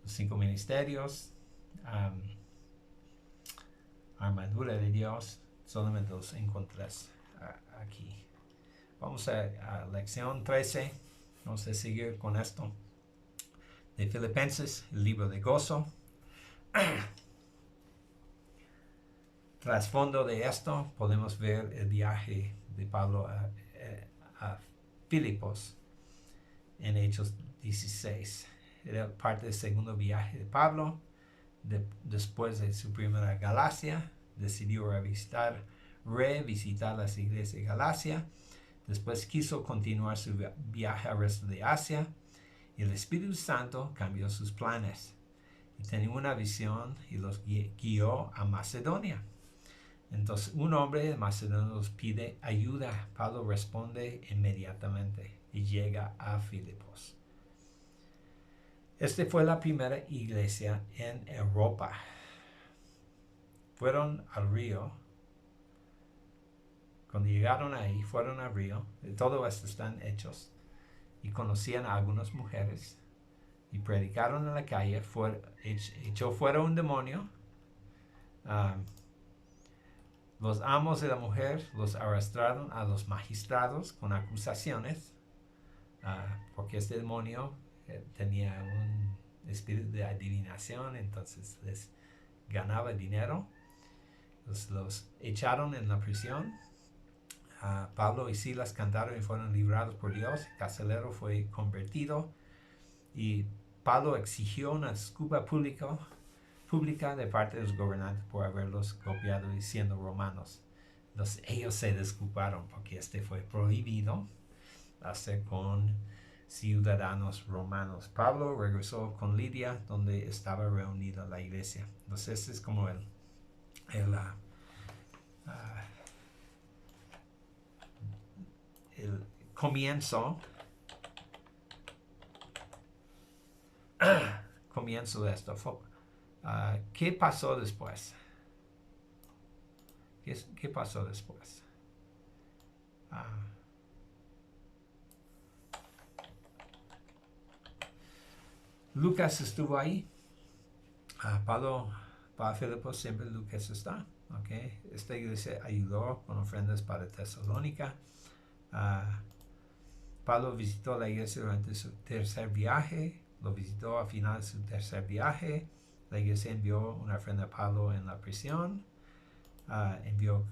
los 5 ministerios, armadura de Dios, solamente los encontré aquí. Vamos a lección 13. Vamos a seguir con esto. De Filipenses, el libro de gozo. trasfondo de esto, podemos ver el viaje de Pablo a Filipos en Hechos 16. Era parte del segundo viaje de Pablo. Después de su primera Galacia, decidió revisitar las iglesias de Galacia. Después quiso continuar su viaje al resto de Asia. Y el Espíritu Santo cambió sus planes. Y tenía una visión y los guió a Macedonia. Entonces un hombre de Macedonia los pide ayuda. Pablo responde inmediatamente y llega a Filipos. Esta fue la primera iglesia en Europa. Fueron al río. Cuando llegaron ahí, fueron al río. Todo esto están hechos. Y conocían a algunas mujeres. Y predicaron en la calle. Echó fuera un demonio. Los amos de la mujer los arrastraron a los magistrados con acusaciones. Porque este demonio tenía un espíritu de adivinación, entonces les ganaba dinero. Los echaron en la prisión. Pablo y Silas cantaron y fueron librados por Dios. El carcelero fue convertido y Pablo exigió una disculpa pública de parte de los gobernantes por haberlos copiado y siendo romanos. Entonces ellos se disculparon porque fue prohibido hacer con ciudadanos romanos. Pablo regresó con Lidia, donde estaba reunida la iglesia. Entonces este es como el comienzo de esto. ¿Qué pasó después? ¿Qué pasó después? Lucas estuvo ahí. Para Filipos siempre Lucas está. Okay. Esta iglesia ayudó con ofrendas para Tesalónica. Pablo visitó la iglesia durante su tercer viaje. Lo visitó a final de su tercer viaje. La iglesia envió una ofrenda a Pablo en la prisión. Envió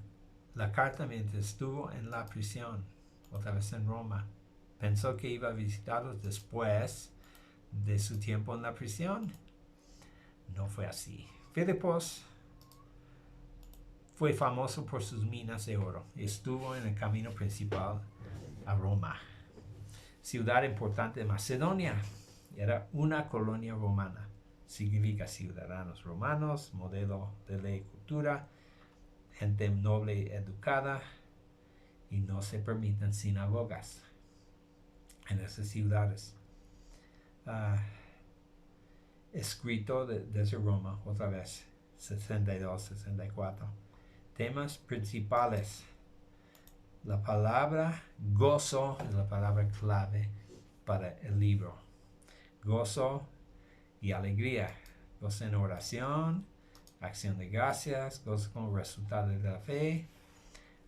la carta mientras estuvo en la prisión, otra vez en Roma. Pensó que iba a visitarlos después de su tiempo en la prisión. No fue así. Filipos fue famoso por sus minas de oro. Estuvo en el camino principal a Roma, ciudad importante de Macedonia. Era una colonia romana. Significa ciudadanos romanos, modelo de ley y cultura, gente noble y educada, y no se permiten sinagogas en esas ciudades. Escrito desde Roma, otra vez, 62-64. Temas principales. La palabra gozo es la palabra clave para el libro. Gozo y alegría. Gozo en oración, acción de gracias, gozo como resultado de la fe,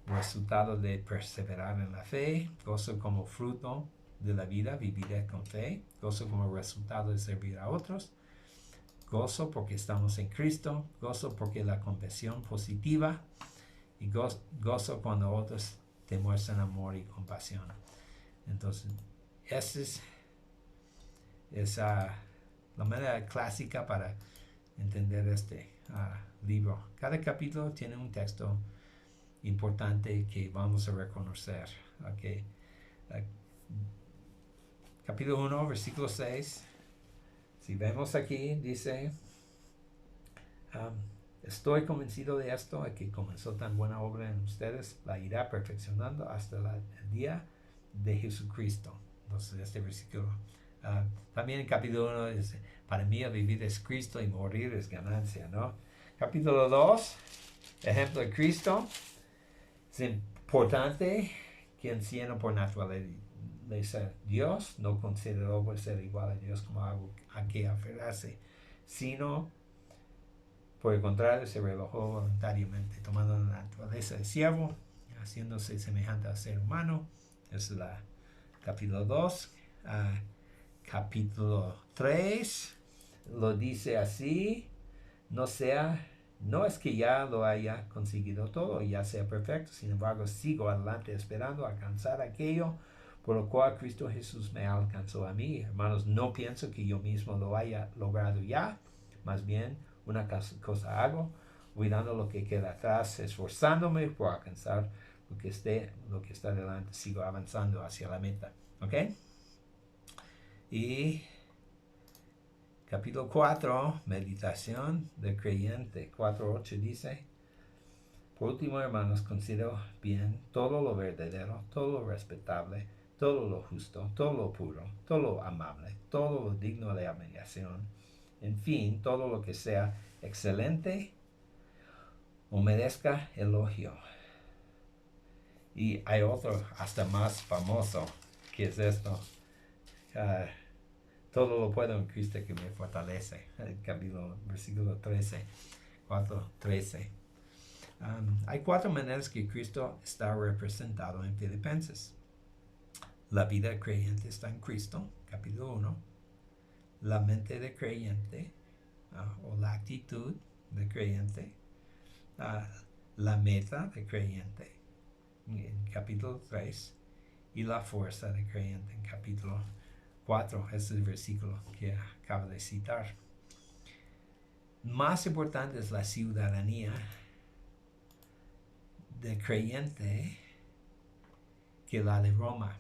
resultado de perseverar en la fe, gozo como fruto de la vida vivida con fe, gozo como resultado de servir a otros, gozo porque estamos en Cristo, gozo porque la conversión positiva, y gozo cuando otros te muestran amor y compasión. Entonces, esa es la manera clásica para entender este libro. Cada capítulo tiene un texto importante que vamos a reconocer. Okay. Capítulo 1, versículo 6. Si vemos aquí, dice, estoy convencido de esto, que comenzó tan buena obra en ustedes, la irá perfeccionando hasta el día de Jesucristo. Entonces, este versículo. También en capítulo 1 dice, para mí el vivir es Cristo y morir es ganancia, ¿no? Capítulo 2, ejemplo de Cristo. Es importante que siendo por naturaleza Dios, no consideró por ser igual a Dios como algo a que aferrarse, sino por el contrario se rebajó voluntariamente, tomando la naturaleza de siervo, haciéndose semejante al ser humano. Es la capítulo 2. Capítulo 3 lo dice así: no sea No es que ya lo haya conseguido todo, ya sea perfecto, sin embargo sigo adelante esperando alcanzar aquello por lo cual Cristo Jesús me alcanzó a mí. Hermanos, no pienso que yo mismo lo haya logrado ya, más bien una cosa hago, olvidando lo que queda atrás, esforzándome por alcanzar lo que está delante, sigo avanzando hacia la meta. ¿Ok? Y capítulo 4, meditación del creyente. 4:8 dice: por último, hermanos, considero bien todo lo verdadero, todo lo respetable, todo lo justo, todo lo puro, todo lo amable, todo lo digno de admiración, en fin, todo lo que sea excelente o merezca elogio. Y hay otro hasta más famoso, que es esto: todo lo puedo en Cristo que me fortalece. El capítulo, versículo 13, 4:13. Hay 4 maneras que Cristo está representado en Filipenses. La vida del creyente está en Cristo, capítulo 1. La mente del creyente, o la actitud del creyente. La meta del creyente, en capítulo 3. Y la fuerza del creyente, en capítulo 4. Ese es el versículo que acabo de citar. Más importante es la ciudadanía del creyente que la de Roma.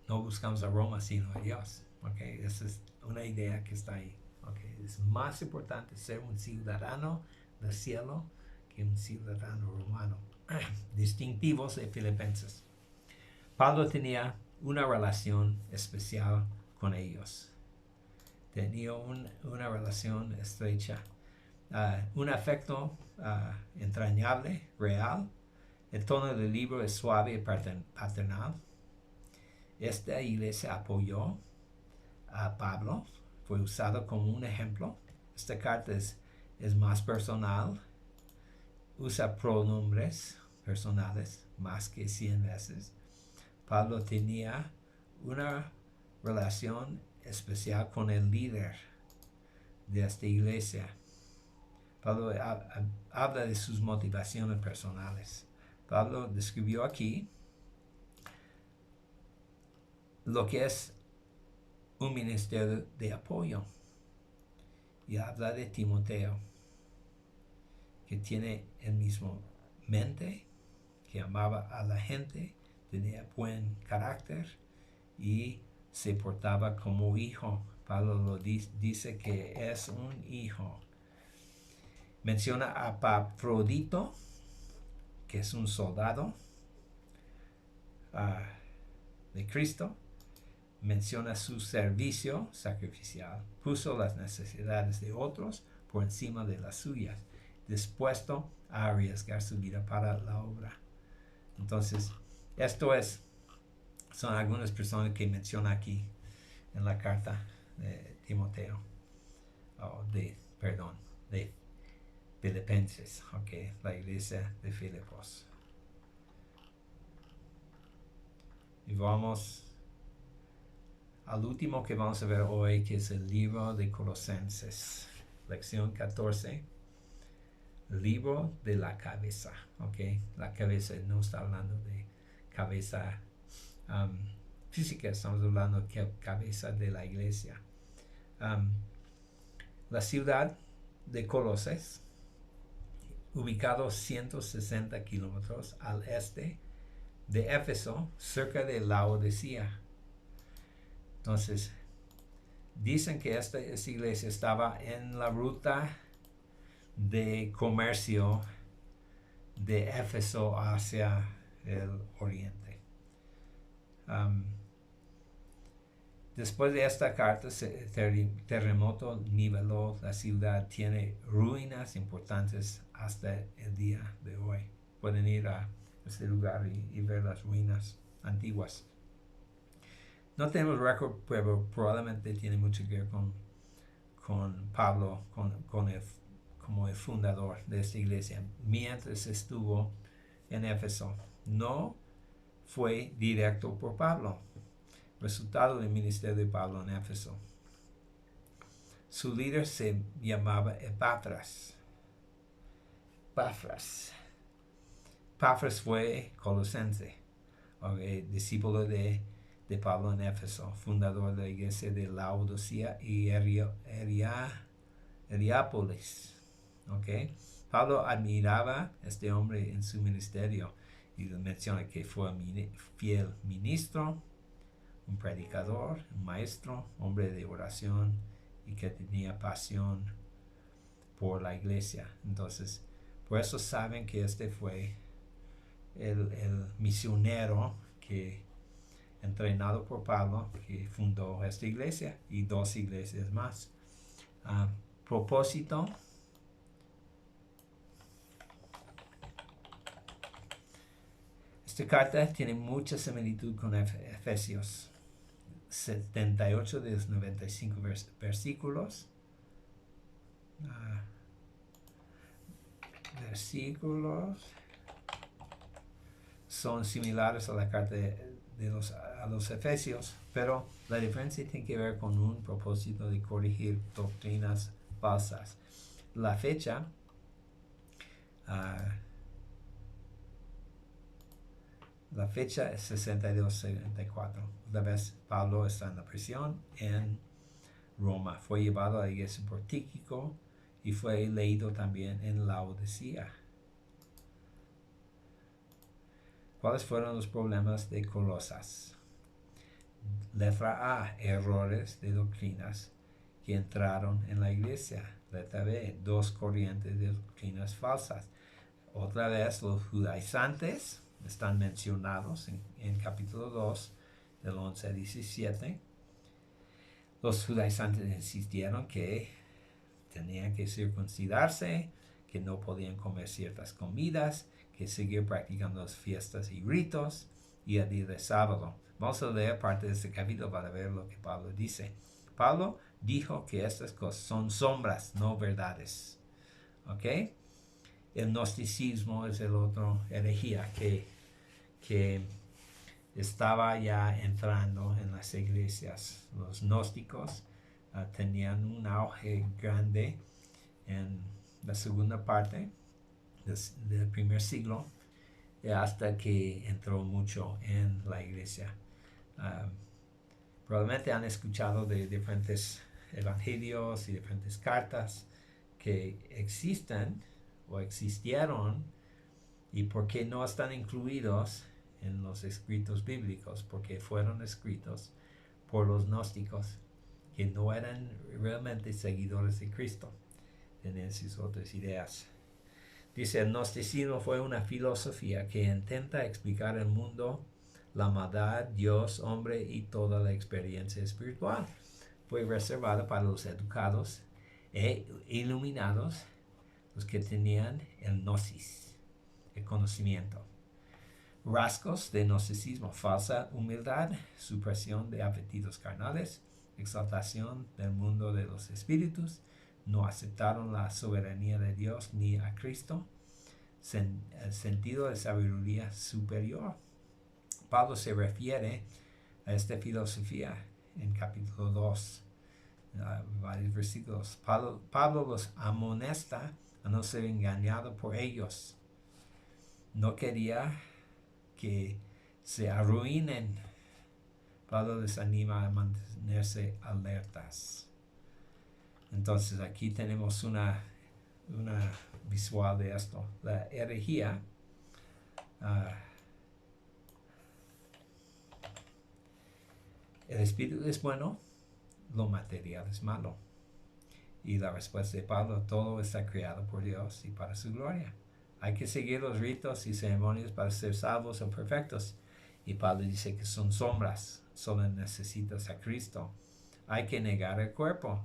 No buscamos a Roma sino a Dios. Okay? Esa es una idea que está ahí. Okay? Es más importante ser un ciudadano del cielo que un ciudadano romano. Distintivos de Filipenses. Pablo tenía una relación especial con ellos. Tenía una relación estrecha. Un afecto entrañable, real. El tono del libro es suave y paternal. Esta iglesia apoyó a Pablo, fue usado como un ejemplo. Esta carta es más personal, usa pronombres personales más que 100 veces. Pablo tenía una relación especial con el líder de esta iglesia. Pablo habla de sus motivaciones personales. Pablo describió aquí lo que es un ministerio de apoyo. Y habla de Timoteo, que tiene el mismo mente, que amaba a la gente, tenía buen carácter y se portaba como hijo. Pablo lo dice que es un hijo. Menciona a Epafrodito, que es un soldado de Cristo. Menciona su servicio sacrificial. Puso las necesidades de otros por encima de las suyas, dispuesto a arriesgar su vida para la obra. Entonces, son algunas personas que menciona aquí en la carta de Timoteo, de Filipenses, la iglesia de Filipos. Y vamos al último que vamos a ver hoy, que es el libro de Colosenses, lección 14, libro de la cabeza. La cabeza, no está hablando de cabeza física, estamos hablando de cabeza de la iglesia. La ciudad de Colosas, ubicado 160 kilómetros al este de Éfeso, cerca de Laodicea. Entonces, dicen que esta iglesia estaba en la ruta de comercio de Éfeso hacia el oriente. Después de esta carta, el terremoto niveló la ciudad. Tiene ruinas importantes hasta el día de hoy. Pueden ir a este lugar y ver las ruinas antiguas. No tenemos récord, pero probablemente tiene mucho que ver con Pablo, como el fundador de esta iglesia. Mientras estuvo en Éfeso, no fue directo por Pablo. Resultado del ministerio de Pablo en Éfeso. Su líder se llamaba Epafras. Epafras fue colosense, discípulo de Pablo en Éfeso, fundador de la iglesia de Laodicea y Heriápolis. Pablo admiraba a este hombre en su ministerio y menciona que fue fiel ministro, un predicador, un maestro, hombre de oración y que tenía pasión por la iglesia. Entonces, por eso saben que este fue el misionero que, entrenado por Pablo, que fundó esta iglesia y 2 iglesias más. Propósito. Esta carta tiene mucha similitud con Efesios. 78 de los 95 versículos. Versículos son similares a la carta a los Efesios, pero la diferencia tiene que ver con un propósito de corregir doctrinas falsas. La fecha es 62-74. Una vez Pablo está en la prisión en Roma. Fue llevado a la iglesia por Tíquico y fue leído también en Laodicea. ¿Cuáles fueron los problemas de Colosas? Letra A, errores de doctrinas que entraron en la iglesia. Letra B, 2 corrientes de doctrinas falsas. Otra vez, los judaizantes están mencionados en capítulo 2, del 11 a 17. Los judaizantes insistieron que tenían que circuncidarse, que no podían comer ciertas comidas, que seguir practicando las fiestas y ritos y el día de sábado. Vamos a leer parte de este capítulo para ver lo que Pablo dice. Pablo dijo que estas cosas son sombras, no verdades. El gnosticismo es el otro herejía que estaba ya entrando en las iglesias. Los gnósticos tenían un auge grande en la segunda parte del primer siglo, hasta que entró mucho en la iglesia. Probablemente han escuchado de diferentes evangelios y diferentes cartas que existen o existieron y por qué no están incluidos en los escritos bíblicos, porque fueron escritos por los gnósticos que no eran realmente seguidores de Cristo, tenían sus otras ideas. Dice, el gnosticismo fue una filosofía que intenta explicar el mundo, la maldad, Dios, hombre y toda la experiencia espiritual. Fue reservada para los educados e iluminados, los que tenían el gnosis, el conocimiento. Rasgos de gnosticismo: falsa humildad, supresión de apetitos carnales, exaltación del mundo de los espíritus, no aceptaron la soberanía de Dios ni a Cristo, el sentido de sabiduría superior. Pablo se refiere a esta filosofía en capítulo 2, varios versículos. Pablo los amonesta a no ser engañado por ellos. No quería que se arruinen. Pablo les anima a mantenerse alertas. Entonces aquí tenemos una visual de esto. La herejía el espíritu es bueno, lo material es malo. Y la respuesta de Pablo: todo está creado por Dios y para su gloria. Hay que seguir los ritos y ceremonias para ser salvos o perfectos. Y Pablo dice que son sombras, solo necesitas a Cristo. Hay que negar el cuerpo.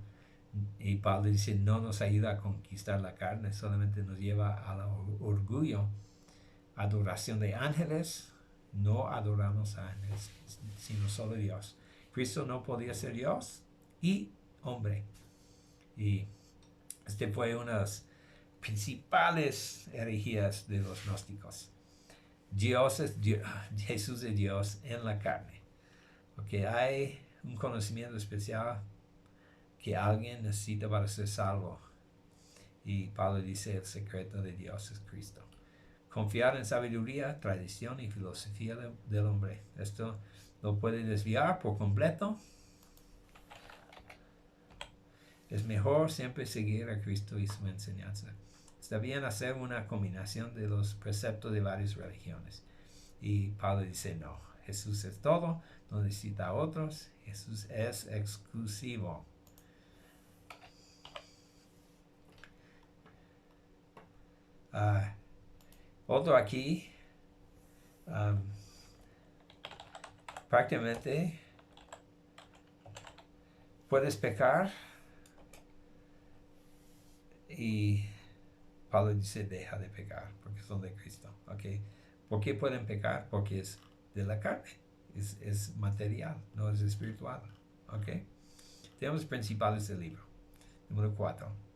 Y Pablo dice, no nos ayuda a conquistar la carne, solamente nos lleva al orgullo. Adoración de ángeles, no adoramos a ángeles, sino solo Dios. Cristo no podía ser Dios y hombre. Y este fue una de las principales herejías de los gnósticos. Jesús es Dios en la carne. Porque hay un conocimiento especial que alguien necesita para ser salvo. Y Pablo dice, el secreto de Dios es Cristo. Confiar en sabiduría, tradición y filosofía del hombre. Esto lo puede desviar por completo. Es mejor siempre seguir a Cristo y su enseñanza. Está bien hacer una combinación de los preceptos de varias religiones. Y Pablo dice, no, Jesús es todo, no necesita a otros, Jesús es exclusivo. Otro aquí, prácticamente puedes pecar y Pablo dice deja de pecar porque son de Cristo. ¿Okay? ¿Por qué pueden pecar? Porque es de la carne, es material, no es espiritual. ¿Okay? Temas principales del libro. Número 4.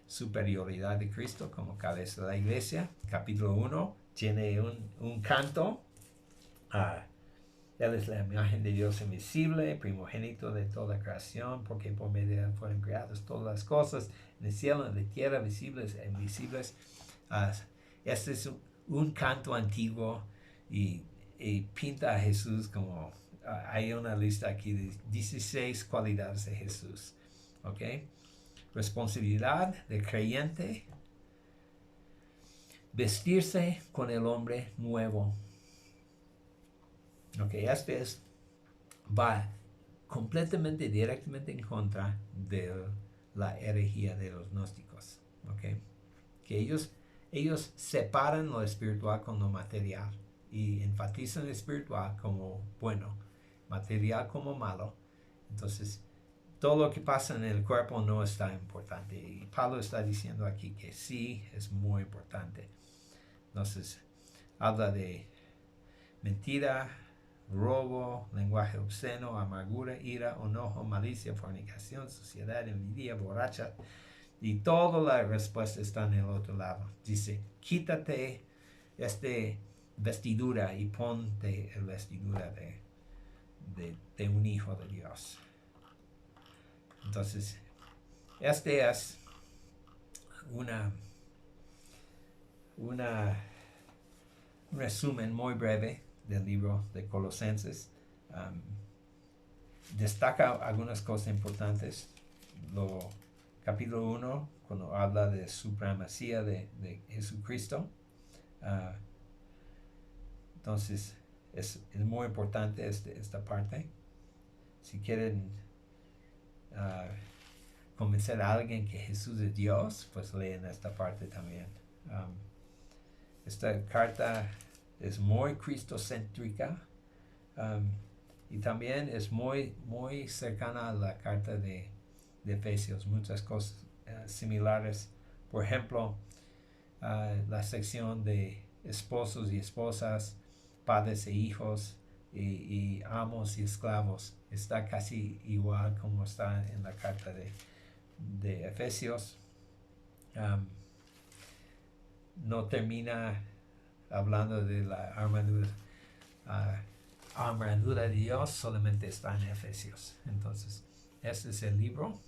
Superioridad de Cristo como cabeza de la iglesia. Capítulo 1 tiene un canto. Él es la imagen de Dios invisible, primogénito de toda creación, porque por medio de él fueron creadas todas las cosas, en el cielo, en la tierra, visibles e invisibles. Este es un canto antiguo y pinta a Jesús como, hay una lista aquí de 16 cualidades de Jesús. ¿Ok? Responsabilidad del creyente, vestirse con el hombre nuevo. Ok, va completamente, directamente en contra de la herejía de los gnósticos. Ok, que ellos separan lo espiritual con lo material y enfatizan lo espiritual como bueno, material como malo. Entonces, todo lo que pasa en el cuerpo no es tan importante. Y Pablo está diciendo aquí que sí es muy importante. Entonces, habla de mentira, robo, lenguaje obsceno, amargura, ira, enojo, malicia, fornicación, suciedad, envidia, borracha. Y toda la respuesta está en el otro lado. Dice, quítate vestidura y ponte el vestidura de un hijo de Dios. Entonces, este es un resumen muy breve del libro de Colosenses. Destaca algunas cosas importantes. Capítulo 1, cuando habla de supremacía de Jesucristo. Entonces, es muy importante esta parte. Si quieren convencer a alguien que Jesús es Dios, pues leen esta parte también. Esta carta es muy cristocéntrica y también es muy, muy cercana a la carta de Efesios. Muchas cosas similares. Por ejemplo, la sección de esposos y esposas, padres e hijos, y amos y esclavos. Está casi igual como está en la carta de Efesios. No termina hablando de la armadura de Dios, solamente está en Efesios. Entonces, este es el libro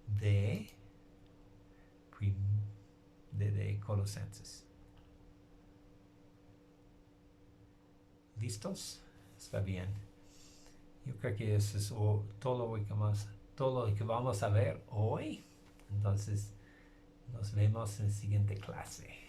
de Colosenses. ¿Listos? Está bien. Yo creo que eso es todo lo que vamos a ver hoy. Entonces, nos vemos en la siguiente clase.